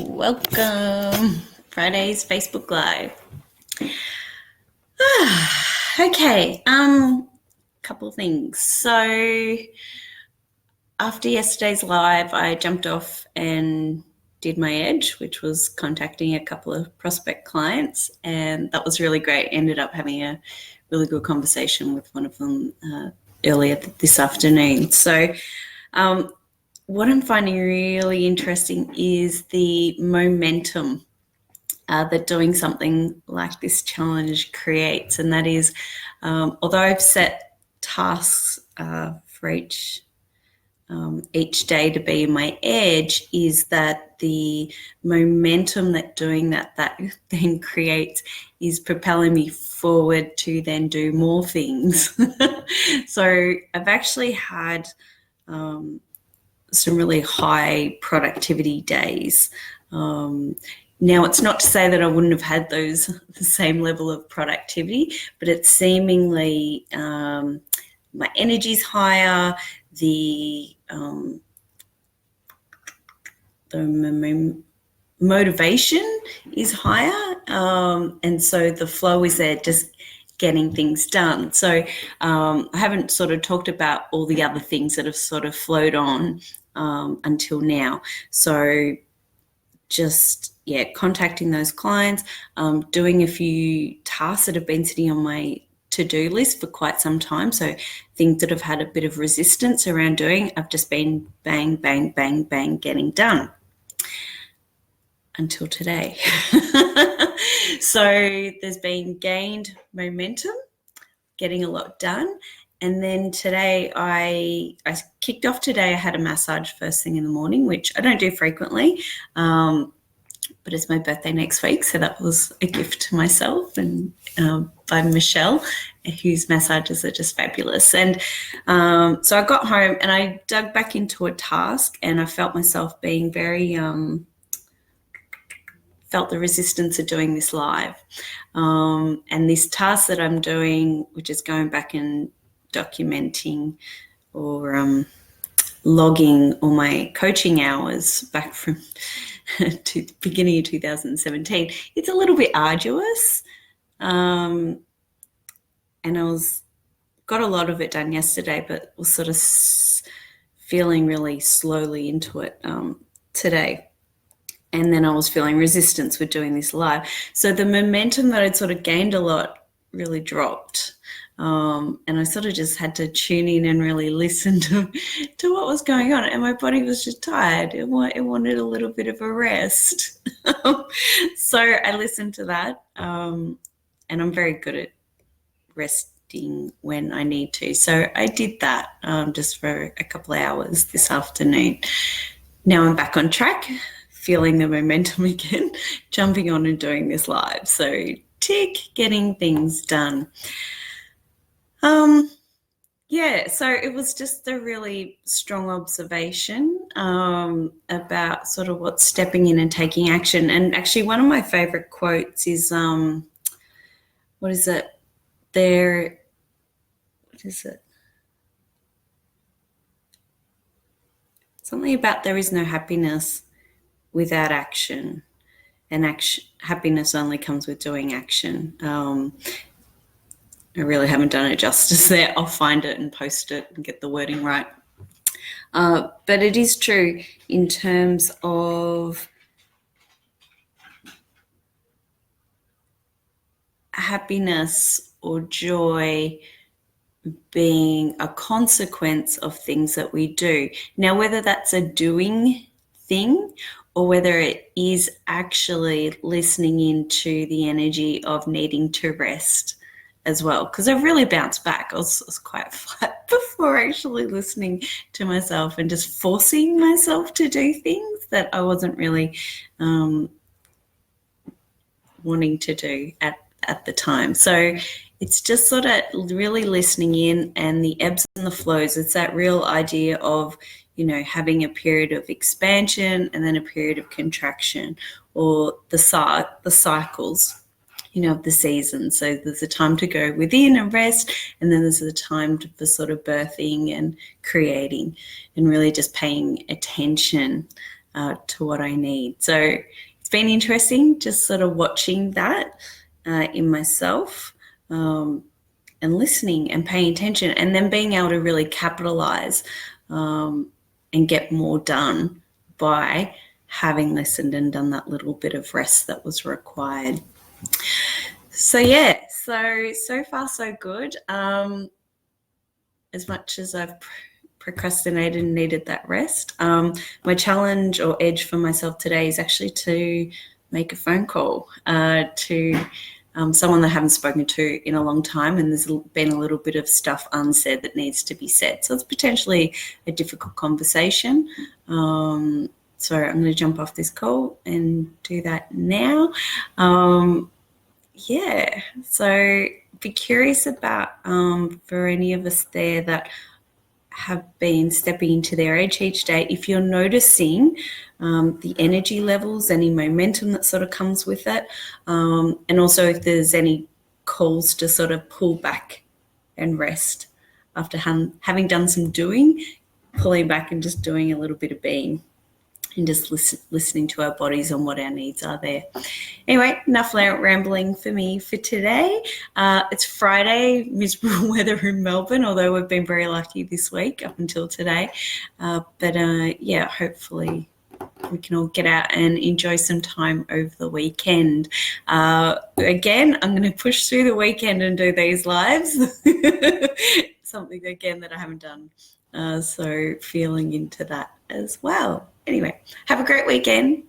Welcome. Friday's Facebook Live. Okay, couple things. So after yesterday's live, I jumped off and did my edge, which was contacting a couple of prospect clients, and that was really great. Ended up having a really good conversation with one of them earlier this afternoon. So what I'm finding really interesting is the momentum that doing something like this challenge creates, and that is, although I've set tasks for each day to be my edge, is that the momentum that doing that then creates is propelling me forward to then do more things. So I've actually had some really high productivity days. Now, it's not to say that I wouldn't have had the same level of productivity, but it's seemingly my energy's higher, the motivation is higher, and so the flow is there, just getting things done. So I haven't sort of talked about all the other things that have sort of flowed on until now. So just, contacting those clients, doing a few tasks that have been sitting on my to-do list for quite some time. So things that have had a bit of resistance around doing, I've just been bang, bang, bang, bang, getting done until today. So there's been gained momentum, getting a lot done. And then today I kicked off today. I had a massage first thing in the morning, which I don't do frequently, but it's my birthday next week. So that was a gift to myself and by Michelle, whose massages are just fabulous. And so I got home and I dug back into a task, and I felt myself being very, felt the resistance of doing this live. And this task that I'm doing, which is going back and documenting or logging all my coaching hours back from to the beginning of 2017, it's a little bit arduous. And I got a lot of it done yesterday, but was sort of feeling really slowly into it today. And then I was feeling resistance with doing this live. So the momentum that I'd sort of gained a lot really dropped. And I sort of just had to tune in and really listen to what was going on. And my body was just tired. It wanted a little bit of a rest. So I listened to that. And I'm very good at resting when I need to. So I did that just for a couple of hours this afternoon. Now I'm back on track, feeling the momentum again, jumping on and doing this live. So tick, getting things done. So it was just a really strong observation about sort of what's stepping in and taking action. And actually one of my favorite quotes is, what is it? Something about there is no happiness without action, and happiness only comes with doing action. I really haven't done it justice there. I'll find it and post it and get the wording right. But it is true in terms of happiness or joy being a consequence of things that we do. Now, whether that's a doing thing or whether it is actually listening into the energy of needing to rest as well, because I've really bounced back. I was quite flat before actually listening to myself and just forcing myself to do things that I wasn't really wanting to do at the time. So it's just sort of really listening in, and the ebbs and the flows. It's that real idea of, having a period of expansion and then a period of contraction, or the cycles, of the season. So there's a time to go within and rest, and then there's a time for sort of birthing and creating, and really just paying attention to what I need. So it's been interesting just sort of watching that in myself, and listening and paying attention, and then being able to really capitalize and get more done by having listened and done that little bit of rest that was required. So yeah, so far so good. As much as I've procrastinated and needed that rest, my challenge or edge for myself today is actually to make a phone call to someone that I haven't spoken to in a long time, and there's been a little bit of stuff unsaid that needs to be said. So it's potentially a difficult conversation. So I'm going to jump off this call and do that now. Yeah, so be curious about for any of us there that have been stepping into their edge each day, if you're noticing the energy levels, any momentum that sort of comes with it, and also if there's any calls to sort of pull back and rest after having done some doing, pulling back and just doing a little bit of being and just listening to our bodies and what our needs are there. Anyway, enough rambling for me for today. It's Friday, miserable weather in Melbourne, although we've been very lucky this week up until today. Yeah, hopefully we can all get out and enjoy some time over the weekend. Again, I'm going to push through the weekend and do these lives. Something, again, that I haven't done. So feeling into that as well. Anyway, have a great weekend.